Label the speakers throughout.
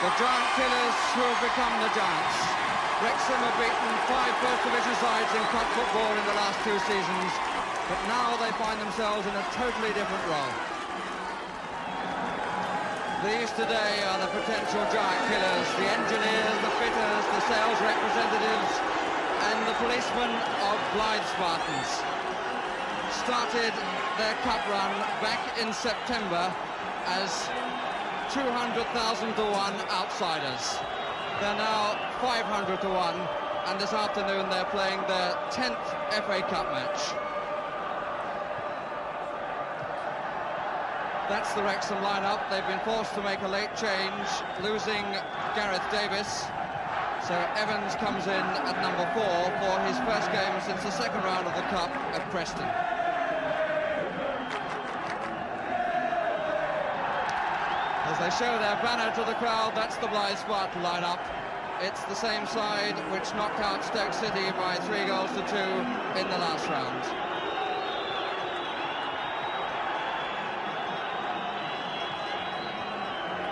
Speaker 1: The giant killers who have become the giants. Wrexham have beaten 5 First Division sides in cup football in the last 2 seasons, but now they find themselves in a totally different role. These today are the potential giant killers, the engineers, the fitters, the sales representatives, and the policemen of Blit Spартans. Started their cup run back in September as 200,000 to 1 outsiders. They're now 500 to 1, and this afternoon they're playing their 10th FA Cup match. That's the Wrexham lineup. They've been forced to make a late change, losing Gareth Davis. So Evans comes in at number 4 for his first game since the second round of the Cup at Preston. As they show their banner to the crowd, that's the Blit Spartan lineup. It's the same side which knocked out Stoke City by 3 goals to 2 in the last round.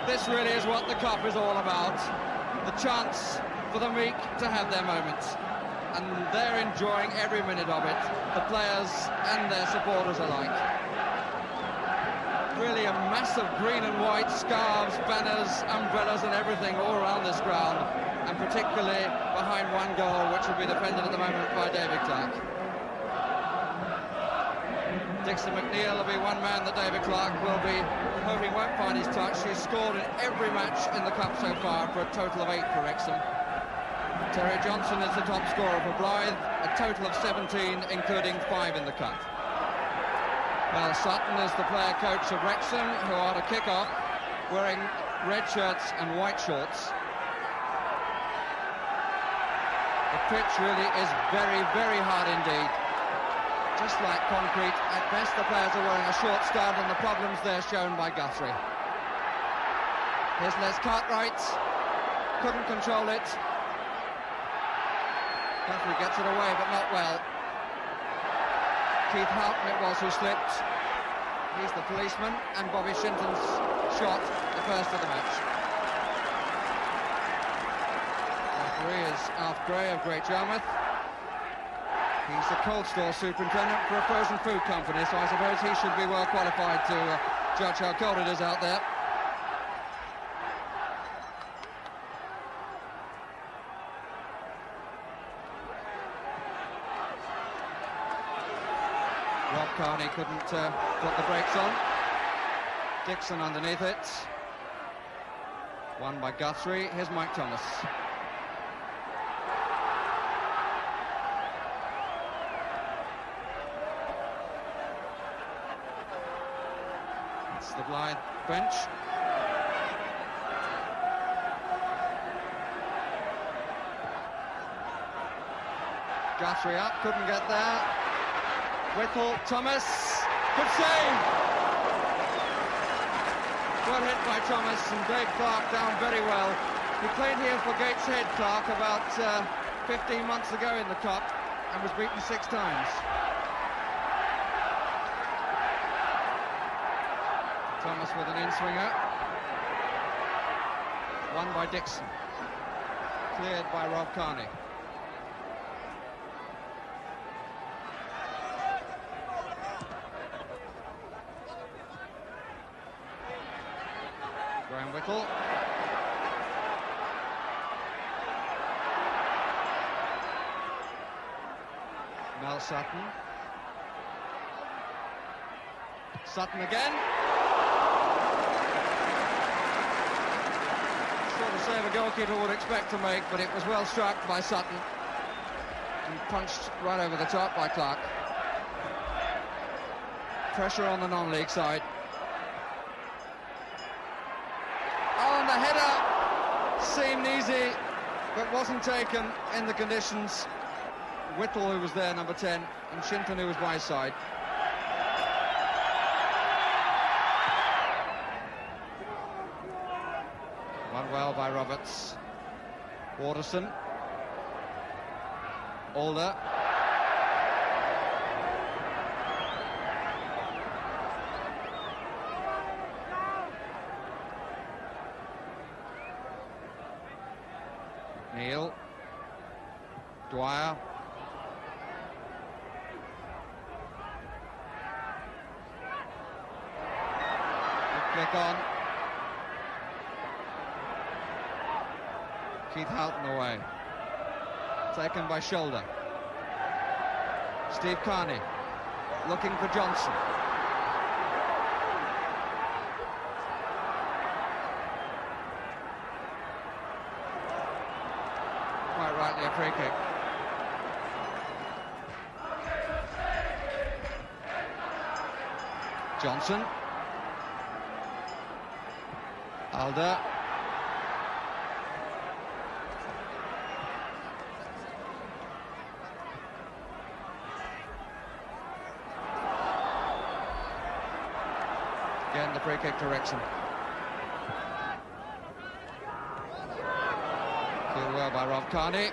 Speaker 1: This really is what the Cup is all about. The chance for the meek to have their moments. And they're enjoying every minute of it, the players and their supporters alike. Really a massive green and white scarves, banners, umbrellas and everything all around this ground, and particularly behind one goal, which will be defended at the moment by David Clark. Dixon McNeil will be one man that David Clark will be hoping won't find his touch. He's scored in every match in the Cup so far for a total of 8 for Wrexham. Terry Johnson is the top scorer for Blythe, a total of 17, including 5 in the Cup. Mel Sutton is the player coach of Wrexham, who are to kick off wearing red shirts and white shorts. The pitch really is very, very hard indeed. Just like concrete, at best the players are wearing a short skirt, and the problems there shown by Guthrie. Here's Les Cartwright, couldn't control it. Guthrie gets it away, but not well. Keith Houghton it was who slipped. He's the policeman, and Bobby Shinton's shot, the first of the match. Referee is Alf Gray of Great Yarmouth. He's the cold store superintendent for a frozen food company, so I suppose he should be well qualified to judge how cold it is out there. Rob Carney couldn't put the brakes on. Dixon underneath it. Won by Guthrie. Here's Mike Thomas. It's the Blythe bench. Guthrie up, couldn't get there. Whittle, Thomas, good save! Well hit by Thomas, and Dave Clark down very well. He played here for Gateshead, Clark, about 15 months ago in the Cup, and was beaten 6 times. Thomas with an in-swinger. Won by Dixon. Cleared by Rob Carney. Graham Whittle. Mel Sutton. Sutton again. Sort of save a goalkeeper would expect to make, but it was well struck by Sutton and punched right over the top by Clark. Pressure on the non-league side. Oh, and the header seemed easy, but wasn't taken in the conditions. Whittle, who was there, number 10, and Shinton, who was by his side. Won well by Roberts. Waterson. Alder. McNeil. Dwyer. Flick on. Keith Houghton away. Taken by shoulder. Steve Carney looking for Johnson. Quite rightly a free kick. Johnson. Alder. Again, the free kick to Wrexham. Good well by Rob Carney.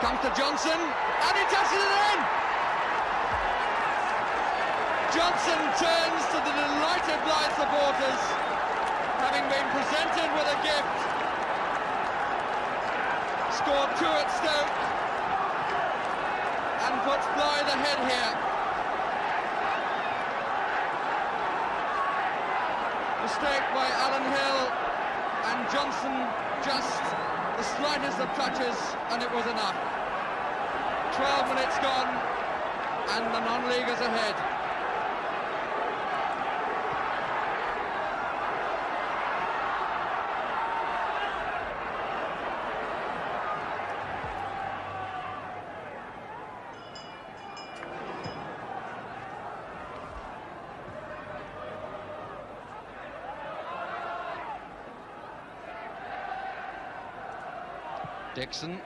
Speaker 1: Comes to Johnson, and he touches it in! Johnson turns to the delighted Blythe supporters, having been presented with a gift. Scored 2 at Stoke, and puts Blythe ahead here. Mistake by Alan Hill, and Johnson just the slightest of touches, and it was enough. 12 minutes gone, and the non-leaguers ahead. Dixon.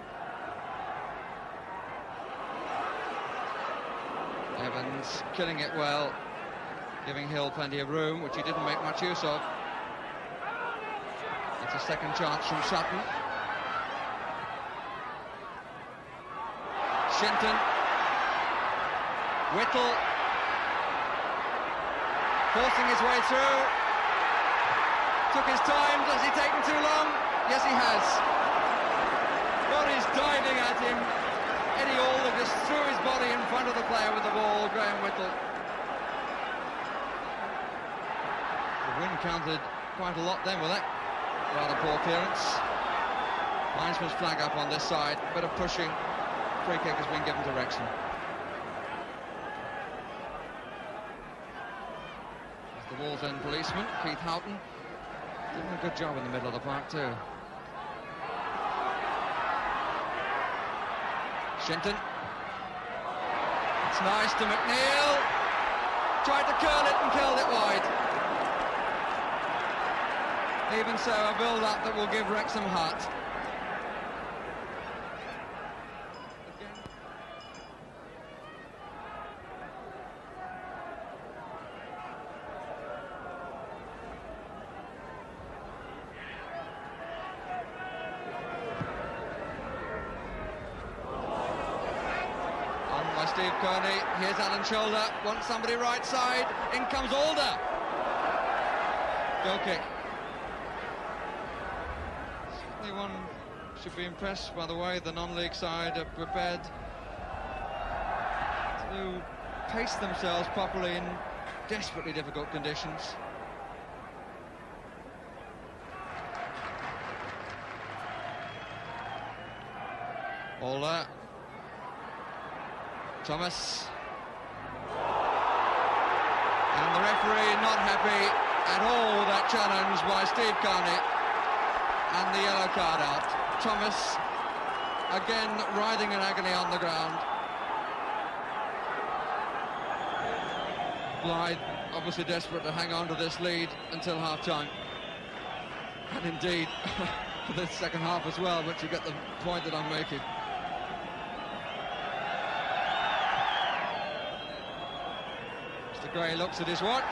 Speaker 1: Evans killing it well, giving Hill plenty of room, which he didn't make much use of. It's a second chance from Sutton. Shinton. Whittle. Forcing his way through. Took his time. Has he taken too long? Yes, he has. Body's diving at him. Eddie Alder just threw his body in front of the player with the ball, Graham Whittle. The wind counted quite a lot then with that rather poor clearance. Linesman's flag up on this side, bit of pushing. Free kick has been given to Wrexham. The Walls End policeman, Keith Houghton, doing a good job in the middle of the park too. Shinton. It's nice to McNeil. Tried to curl it and curled it wide. Even so, a build-up that will give Wrexham heart. Steve Kearney, here's Alan Shoulder, wants somebody right side, in comes Alder. Goal kick. Certainly one should be impressed by the way the non-league side are prepared to pace themselves properly in desperately difficult conditions. Alder. Thomas. And the referee not happy at all with that challenge by Steve Carney. And the yellow card out. Thomas, again, writhing in agony on the ground. Blythe, obviously desperate to hang on to this lead until half-time. And indeed, for the second half as well, but you get the point that I'm making. Gray looks at his watch,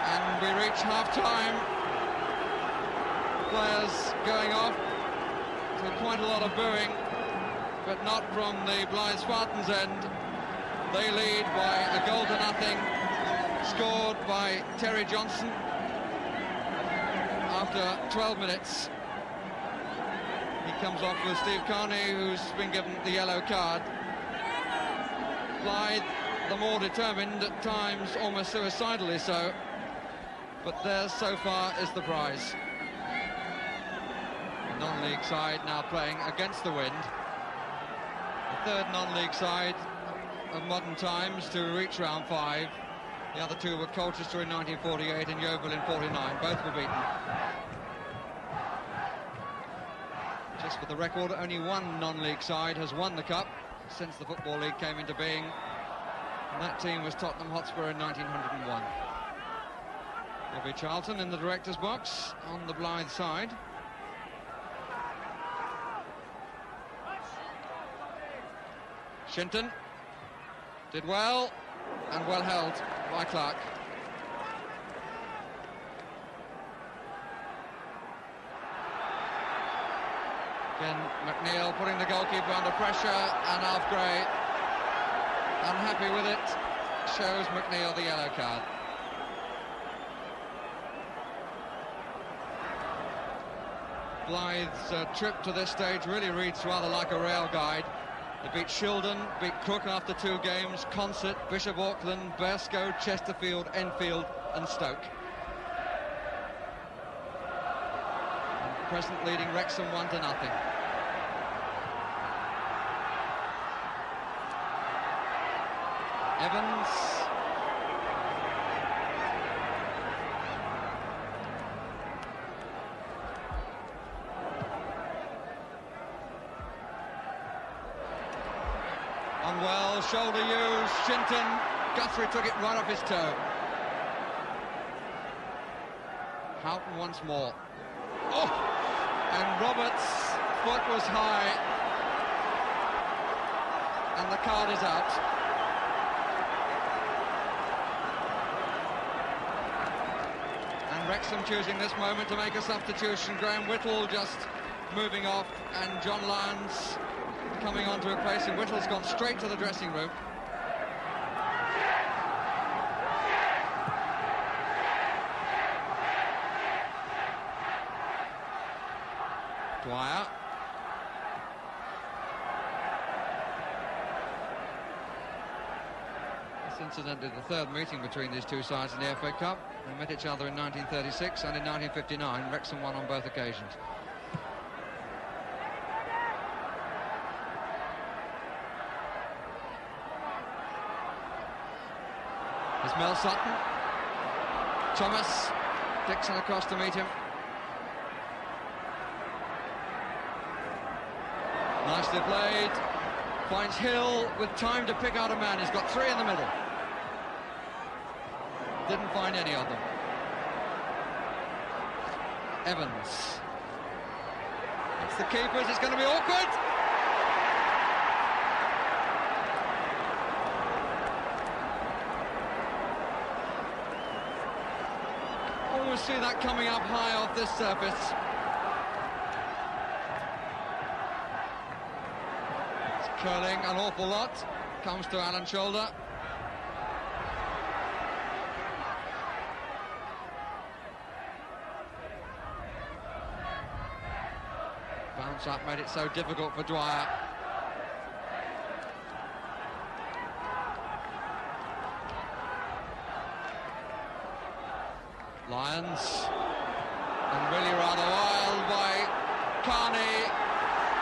Speaker 1: and we reach half-time. Players going off to quite a lot of booing, but not from the Blithe Spartans end. They lead by a goal to nothing. scored by Terry Johnson after 12 minutes. He comes off with Steve Carney, who's been given the yellow card. Blythe, the more determined, at times almost suicidally so, but there so far is the prize. The non-league side now playing against the wind. The third non-league side of modern times to reach round 5. The other two were Colchester in 1948 and Yeovil in 49. Both were beaten. Just for the record, only one non-league side has won the cup since the Football League came into being, and that team was Tottenham Hotspur in 1901. There'll be Charlton in the director's box on the Blythe side. Shinton did well, and well held by Clark. Again, McNeil putting the goalkeeper under pressure, and Alf Gray, unhappy with it, shows McNeil the yellow card. Blythe's trip to this stage really reads rather like a rail guide. They beat Shildon, beat Crook after 2 games, Consett, Bishop Auckland, Berscow, Chesterfield, Enfield and Stoke. And present leading Wrexham 1-0. Evans. Unwell, shoulder used, Shinton, Guthrie took it right off his toe. Houghton once more. Oh! And Roberts' foot was high. And the card is out. And Wrexham choosing this moment to make a substitution. Graham Whittle just moving off, and John Lyons coming on to replace him. Whittle's gone straight to the dressing room. Dwyer. This incidentally the third meeting between these two sides in the FA Cup. They met each other in 1936 and in 1959. Wrexham won on both occasions. There's Mel Sutton. Thomas. Dixon across to meet him. Nicely played. Finds Hill with time to pick out a man. He's got 3 in the middle. Didn't find any of them. Evans. It's the keepers. It's going to be awkward. Always see that coming up high off this surface. It's curling an awful lot. Comes to Alan Shoulder. Bounce up made it so difficult for Dwyer. Lyons, and really rather wild by Carney,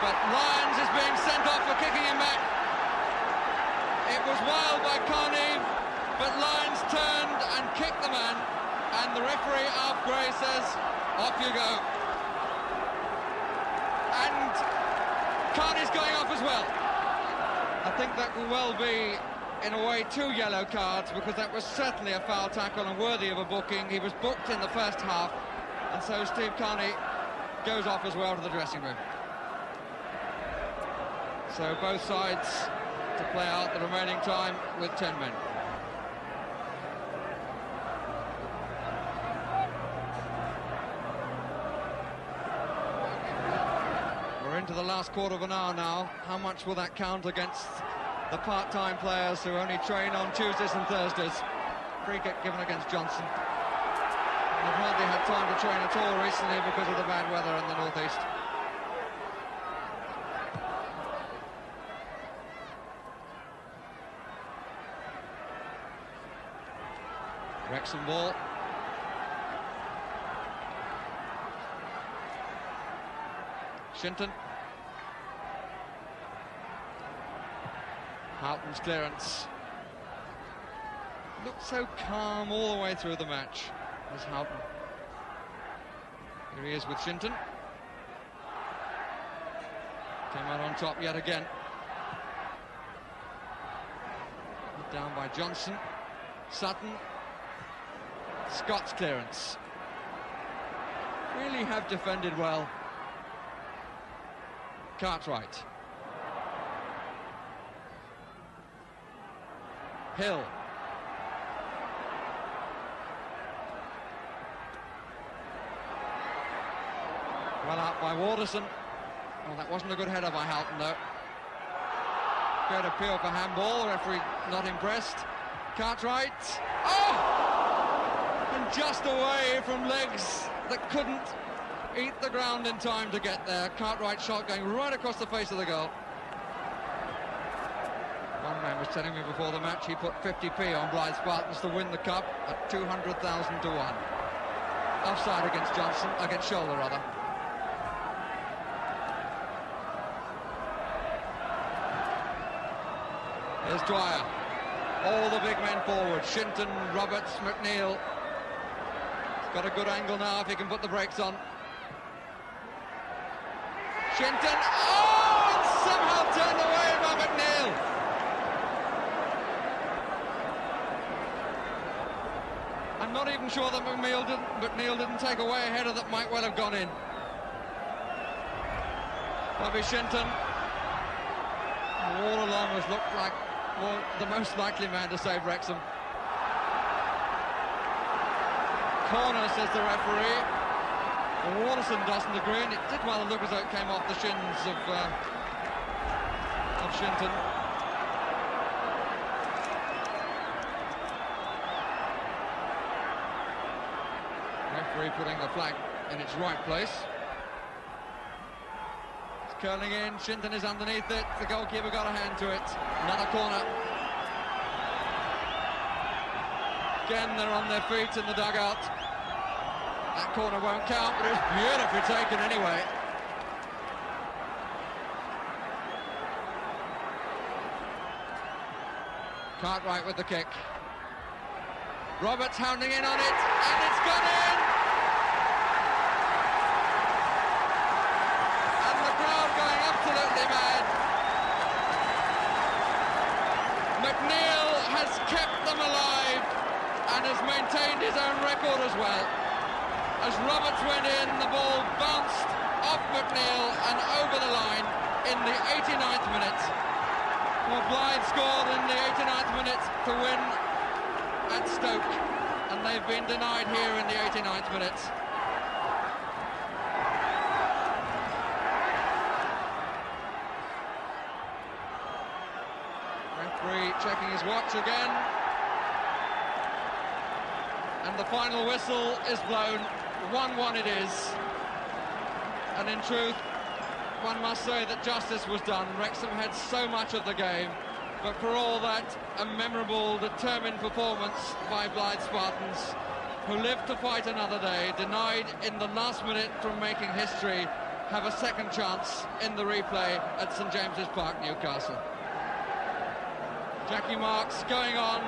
Speaker 1: but Lyons is being sent off for kicking him back. It was wild by Carney, but Lyons turned and kicked the man, and the referee, Alf Gray, says, off you go. And Carney's going off as well. I think that will well be, in a way, 2 yellow cards, because that was certainly a foul tackle and worthy of a booking. He was booked in the first half, and so Steve Carney goes off as well to the dressing room. So both sides to play out the remaining time with 10 men. We're into the last quarter of an hour now. How much will that count against the part-time players who only train on Tuesdays and Thursdays? Free kick given against Johnson. They've hardly had time to train at all recently because of the bad weather in the northeast. Wrexham ball. Shinton. Houghton's clearance. Looked so calm all the way through the match, as Houghton. Here he is with Shinton. Came out on top yet again. Down by Johnson. Sutton. Scott's clearance. Really have defended well. Cartwright. Hill. Well out by Waterson. Well, that wasn't a good header by Houghton, though. Fair appeal for handball. Referee not impressed. Cartwright. Oh! And just away from legs that couldn't eat the ground in time to get there. Cartwright's shot going right across the face of the goal. One man was telling me before the match he put 50p on Blitz Spartans to win the cup at 200,000 to 1. Offside against Johnson, against Shoulder rather. Here's Dwyer. All the big men forward. Shinton, Roberts, McNeil. He's got a good angle now if he can put the brakes on. Shinton. Oh! And somehow turned away by McNeil. I'm not even sure that McNeil didn't take away a header that might well have gone in. Bobby Shinton. All along has looked like the most likely man to save Wrexham. Corner, says the referee. Waterson doesn't agree, and it did well look as though it came off the shins of Shinton. Referee putting the flag in its right place. Curling in, Shinton is underneath it, the goalkeeper got a hand to it. Another corner. Again, they're on their feet in the dugout. That corner won't count, but it's beautifully taken anyway. Cartwright with the kick. Roberts hounding in on it, and it's gone in! Absolutely mad. McNeil has kept them alive and has maintained his own record as well. As Roberts went in, the ball bounced off McNeil and over the line in the 89th minute. Well, Blythe scored in the 89th minute to win at Stoke, and they've been denied here in the 89th minute. Checking his watch again, and the final whistle is blown. 1-1 it is, and in truth one must say that justice was done. Wrexham had so much of the game, but for all that, a memorable, determined performance by Blitz Spartans, who lived to fight another day, denied in the last minute from making history, have a second chance in the replay at St James's Park, Newcastle. Jackie Marks going on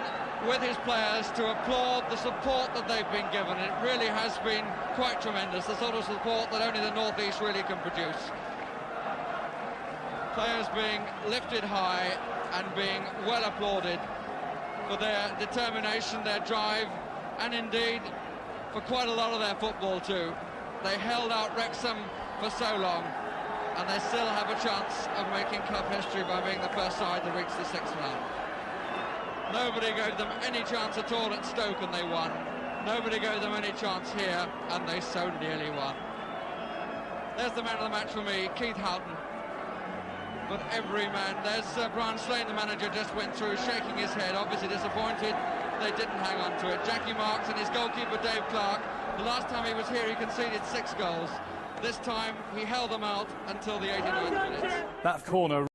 Speaker 1: with his players to applaud the support that they've been given. It really has been quite tremendous, the sort of support that only the North East really can produce. Players being lifted high and being well applauded for their determination, their drive, and indeed for quite a lot of their football too. They held out Wrexham for so long, and they still have a chance of making club history by being the first side to reach the sixth round. Nobody gave them any chance at all at Stoke and they won. Nobody gave them any chance here and they so nearly won. There's the man of the match for me, Keith Houghton. but every man. There's Brian Slane, the manager, just went through, shaking his head, obviously disappointed they didn't hang on to it. Jackie Marks and his goalkeeper Dave Clark, the last time he was here he conceded 6 goals. This time he held them out until the 89th minute.
Speaker 2: That corner